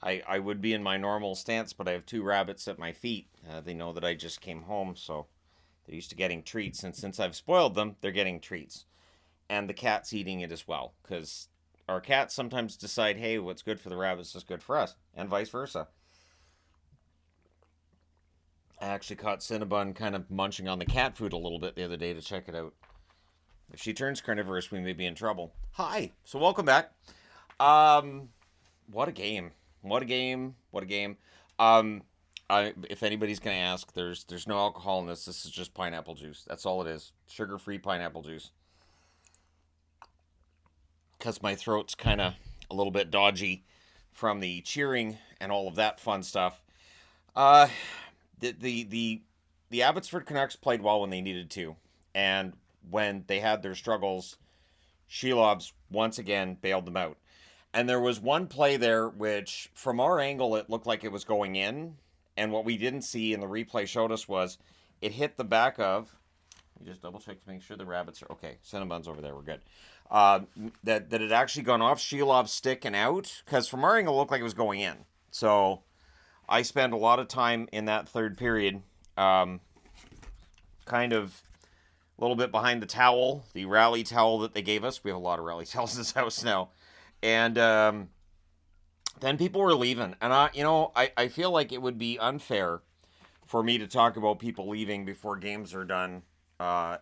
I would be in my normal stance, but I have two rabbits at my feet. They know that I just came home, so they're used to getting treats. And since I've spoiled them, they're getting treats. And the cat's eating it as well, because our cats sometimes decide, hey, what's good for the rabbits is good for us, and vice versa. I actually caught Cinnabon kind of munching on the cat food a little bit the other day to check it out. If she turns carnivorous, we may be in trouble. Hi, so welcome back. Um, what a game! What a game! What a game! Um, if anybody's gonna ask, there's no alcohol in this. This is just pineapple juice. That's all it is. Sugar-free pineapple juice. Because my throat's kind of a little bit dodgy from the cheering and all of that fun stuff. Uh, the Abbotsford Canucks played well when they needed to, and when they had their struggles, Shelobs once again bailed them out. And there was one play there which, from our angle, it looked like it was going in, and what we didn't see, and the replay showed us, was it hit the back of. You just double check to make sure the rabbits are okay. Cinnabon's over there. We're good. That it actually gone off Shelob's stick and out, because from our angle, it looked like it was going in. So I spent a lot of time in that third period, kind of a little bit behind the towel, the rally towel that they gave us. We have a lot of rally towels in this house now, and then people were leaving, and I feel like it would be unfair for me to talk about people leaving before games are done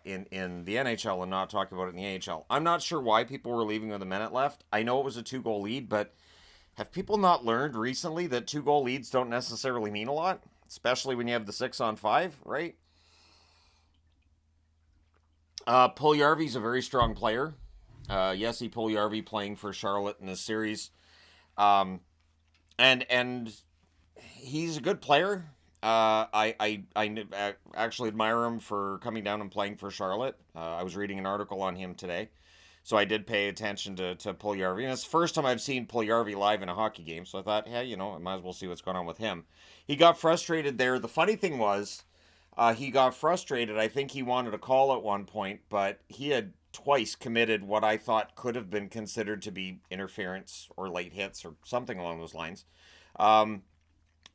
in the NHL and not talk about it in the AHL. I'm not sure why people were leaving with a minute left. I know it was a 2-goal lead, but have people not learned recently that 2-goal leads don't necessarily mean a lot, especially when you have the 6-on-5, right? Puljujärvi's a very strong player. Jesse Puljujärvi playing for Charlotte in this series, um, and he's a good player. I actually admire him for coming down and playing for Charlotte. I was reading an article on him today, so I did pay attention to Puljujärvi. And it's the first time I've seen Puljujärvi live in a hockey game, so I thought, hey, I might as well see what's going on with him. He got frustrated there. The funny thing was, he got frustrated. I think he wanted a call at one point, but he had twice committed what I thought could have been considered to be interference or late hits or something along those lines. Um,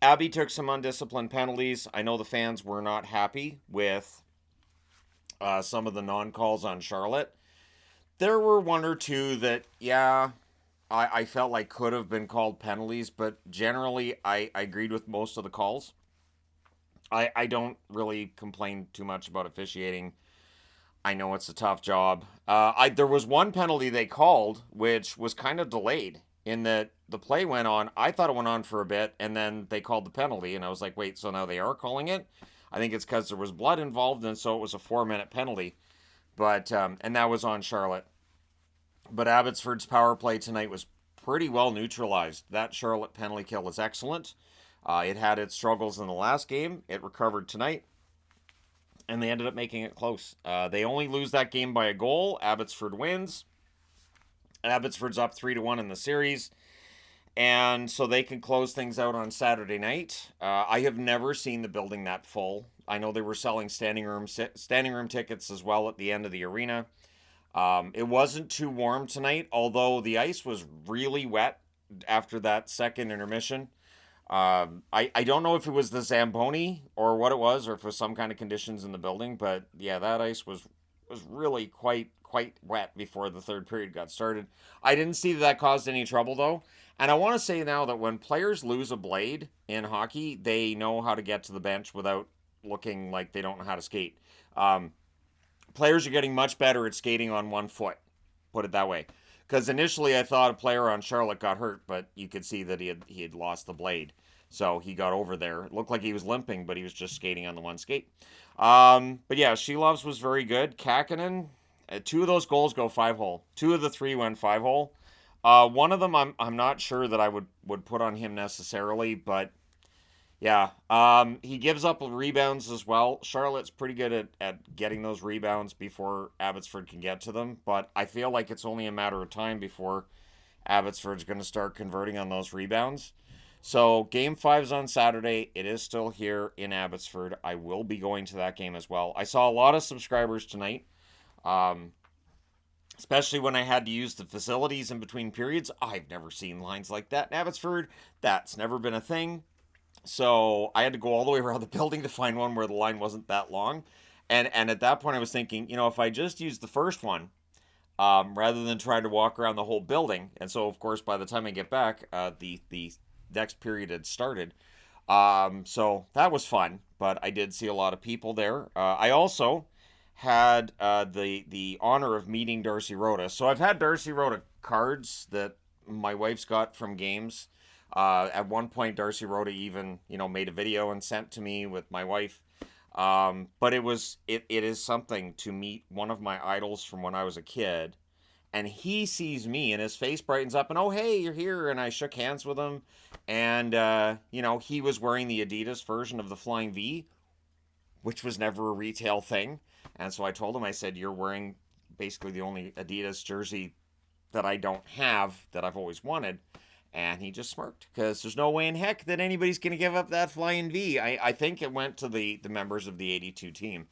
Abby took some undisciplined penalties. I know the fans were not happy with some of the non calls on Charlotte. There were one or two that, yeah, I felt like could have been called penalties, but generally I agreed with most of the calls. I don't really complain too much about officiating. I know it's a tough job. There was one penalty they called, which was kind of delayed in that the play went on. I thought it went on for a bit, and then they called the penalty, and I was like, wait, so now they are calling it? I think it's because there was blood involved, and so it was a 4-minute penalty. But and that was on Charlotte. But Abbotsford's power play tonight was pretty well neutralized. That Charlotte penalty kill was excellent. It had its struggles in the last game. It recovered tonight, and they ended up making it close. They only lose that game by a goal. Abbotsford wins. Abbotsford's up 3-1 in the series, and so they can close things out on Saturday night. I have never seen the building that full. I know they were selling standing room tickets as well at the end of the arena. It wasn't too warm tonight, although the ice was really wet after that second intermission. I don't know if it was the Zamboni or what it was, or if it was some kind of conditions in the building, but yeah, that ice was really quite wet before the third period got started. I didn't see that caused any trouble though. And I want to say now that when players lose a blade in hockey, they know how to get to the bench without looking like they don't know how to skate. Um, Players are getting much better at skating on one foot, put it that way. Because initially I thought a player on Charlotte got hurt, but you could see that he had lost the blade. So he got over there. It looked like he was limping, but he was just skating on the one skate. But yeah, Shelovs was very good. Kakinen, two of those goals go 5-hole. Two of the three went 5-hole. One of them I'm not sure that I would put on him necessarily, but yeah, he gives up rebounds as well. Charlotte's pretty good at getting those rebounds before Abbotsford can get to them, but I feel like it's only a matter of time before Abbotsford's going to start converting on those rebounds. So game five's on Saturday. It is still here in Abbotsford. I will be going to that game as well. I saw a lot of subscribers tonight. Um, especially when I had to use the facilities in between periods. I've never seen lines like that in Abbotsford. That's never been a thing. So I had to go all the way around the building to find one where the line wasn't that long. And at that point, I was thinking, if I just use the first one, rather than trying to walk around the whole building. And so, of course, by the time I get back, the next period had started. So that was fun, but I did see a lot of people there. I also had the honor of meeting Darcy Rhoda. So I've had Darcy Rhoda cards that my wife's got from games. At one point, Darcy Rhoda even made a video and sent to me with my wife. But it is something to meet one of my idols from when I was a kid, and he sees me and his face brightens up and, oh, hey, you're here, and I shook hands with him. And he was wearing the Adidas version of the Flying V, which was never a retail thing. And so I told him, I said, you're wearing basically the only Adidas jersey that I don't have that I've always wanted. And he just smirked because there's no way in heck that anybody's going to give up that Flying V. I think it went to the members of the 82 team.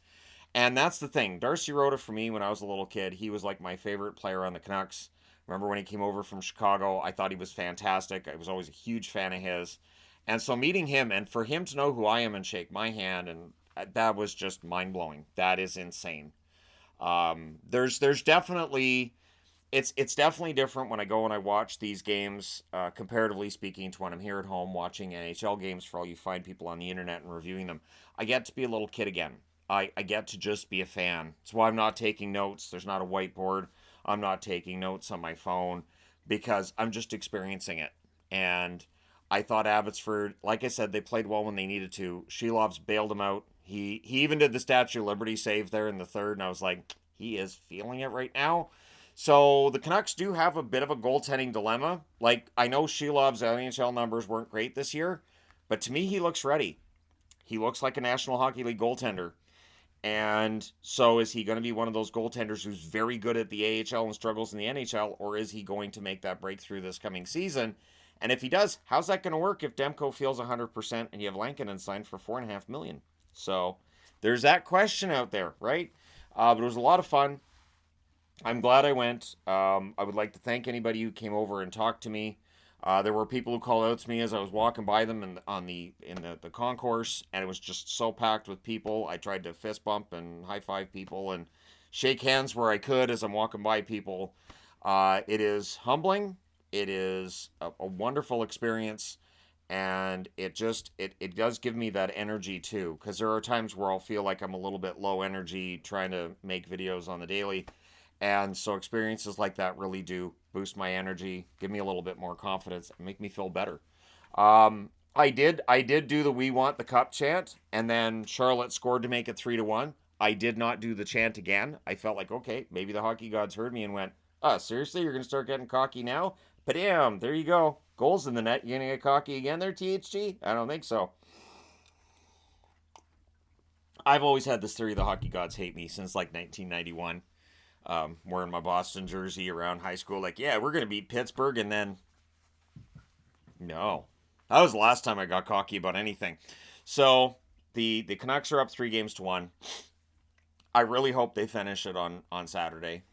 And that's the thing. Darcy Rhoda, for me, when I was a little kid, he was like my favorite player on the Canucks. Remember when he came over from Chicago? I thought he was fantastic. I was always a huge fan of his. And so meeting him and for him to know who I am and shake my hand, and that was just mind blowing. That is insane. There's definitely it's definitely different when I go and I watch these games, comparatively speaking, to when I'm here at home watching NHL games. For all you fine people on the internet and reviewing them, I get to be a little kid again. I get to just be a fan. That's why I'm not taking notes. There's not a whiteboard. I'm not taking notes on my phone because I'm just experiencing it. And I thought Abbotsford, like I said, they played well when they needed to. Shelov's bailed him out. He even did the Statue of Liberty save there in the third, and I was like, he is feeling it right now. So the Canucks do have a bit of a goaltending dilemma. Like, I know Shelov's NHL numbers weren't great this year, but to me, he looks ready. He looks like a National Hockey League goaltender. And so is he going to be one of those goaltenders who's very good at the AHL and struggles in the NHL, or is he going to make that breakthrough this coming season? And if he does, how's that going to work if Demko feels 100% and you have Lankinen signed for $4.5 million? So there's that question out there, right? But it was a lot of fun. I'm glad I went. I would like to thank anybody who came over and talked to me. There were people who called out to me as I was walking by them in the concourse, and it was just so packed with people. I tried to fist bump and high five people and shake hands where I could as I'm walking by people. It is humbling. It is a wonderful experience, and it does give me that energy too. Because there are times where I'll feel like I'm a little bit low energy trying to make videos on the daily. And so experiences like that really do boost my energy, give me a little bit more confidence, and make me feel better. I did do the "We Want the Cup" chant, and then Charlotte scored to make it 3-1. I did not do the chant again. I felt like, okay, maybe the hockey gods heard me and went, "Oh, seriously, you're gonna start getting cocky now?" But damn, there you go. Goals in the net. You gonna get cocky again there, THG? I don't think so. I've always had this theory the hockey gods hate me since like 1991. Wearing my Boston jersey around high school, like, yeah, we're gonna beat Pittsburgh, and then no, that was the last time I got cocky about anything. So the Canucks are up 3 games to 1. I really hope they finish it on Saturday.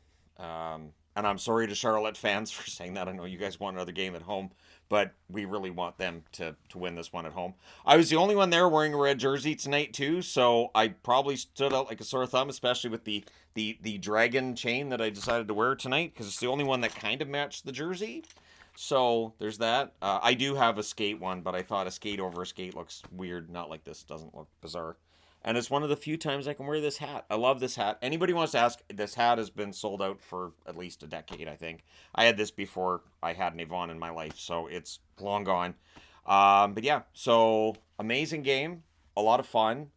And I'm sorry to Charlotte fans for saying that. I know you guys want another game at home, but we really want them to win this one at home. I was the only one there wearing a red jersey tonight too, so I probably stood out like a sore thumb, especially with the dragon chain that I decided to wear tonight because it's the only one that kind of matched the jersey. So there's that. I do have a skate one, but I thought a skate over a skate looks weird. Not like this. Doesn't look bizarre. And it's one of the few times I can wear this hat. I love this hat. Anybody wants to ask, this hat has been sold out for at least a decade, I think. I had this before I had an Avon in my life, so it's long gone. But yeah, so amazing game. A lot of fun.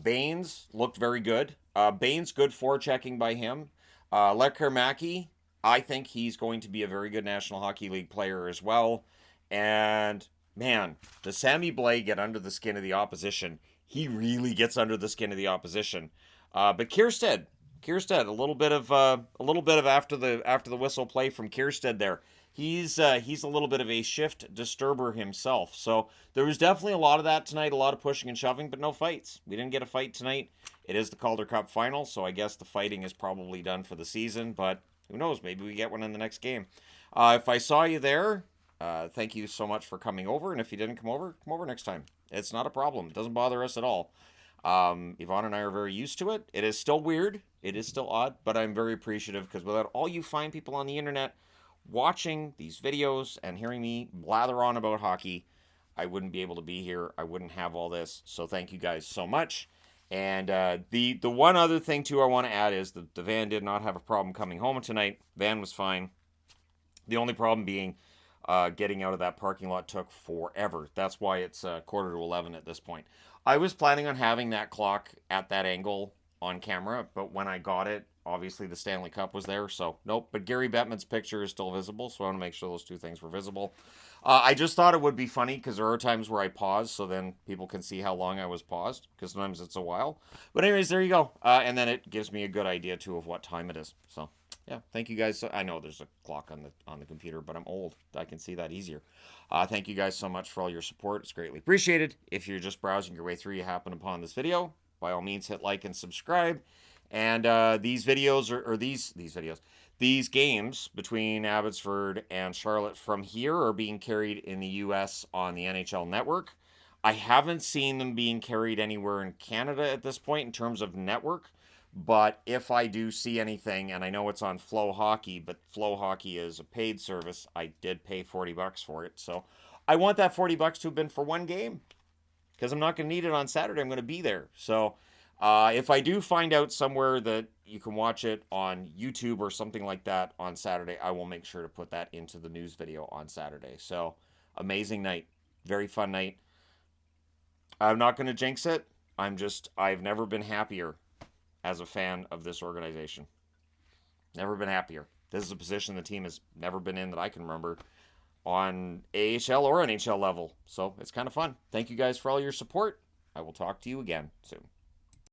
Baines looked very good. Baines, good forechecking by him. Lekkerimäki, I think he's going to be a very good National Hockey League player as well. And man, does Sammy Blais get under the skin of the opposition? He really gets under the skin of the opposition. But Kiersted, a little bit of after the whistle play from Kiersted there. He's a little bit of a shift disturber himself. So there was definitely a lot of that tonight, a lot of pushing and shoving, but no fights. We didn't get a fight tonight. It is the Calder Cup final, so I guess the fighting is probably done for the season. But Who knows? Maybe we get one in the next game. If I saw you there, thank you so much for coming over. And if you didn't come over next time. It's not a problem. It doesn't bother us at all. Yvonne and I are very used to it. It is still weird. It is still odd, but I'm very appreciative because without all you fine people on the internet watching these videos and hearing me blather on about hockey, I wouldn't be able to be here. I wouldn't have all this. So thank you guys so much. And the one other thing too I want to add is the van did not have a problem coming home tonight. Van was fine. The only problem being getting out of that parking lot took forever. That's why it's 10:45 at this point. I was planning on having that clock at that angle on camera, but when I got it, obviously the Stanley Cup was there, so nope. But Gary Bettman's picture is still visible, so I want to make sure those two things were visible. I just thought it would be funny because there are times where I pause, so then people can see how long I was paused, because sometimes it's a while. But anyways, there you go. And then it gives me a good idea too of what time it is. So yeah, thank you guys. I know there's a clock on the computer, but I'm old. I can see that easier. Thank you guys so much for all your support. It's greatly appreciated. If you're just browsing your way through, you happen upon this video, by all means, hit like and subscribe. And these videos or these videos, these games between Abbotsford and Charlotte from here are being carried in the U.S. on the NHL Network. I haven't seen them being carried anywhere in Canada at this point in terms of network. But if I do see anything, and I know it's on Flow Hockey, but Flow Hockey is a paid service, I did pay $40 for it. So I want that $40 to have been for one game because I'm not going to need it on Saturday. I'm going to be there. So if I do find out somewhere that you can watch it on YouTube or something like that on Saturday, I will make sure to put that into the news video on Saturday. So amazing night. Very fun night. I'm not going to jinx it. I've never been happier as a fan of this organization. Never been happier. This is a position the team has never been in that I can remember on AHL or NHL level. So it's kind of fun. Thank you guys for all your support. I will talk to you again soon.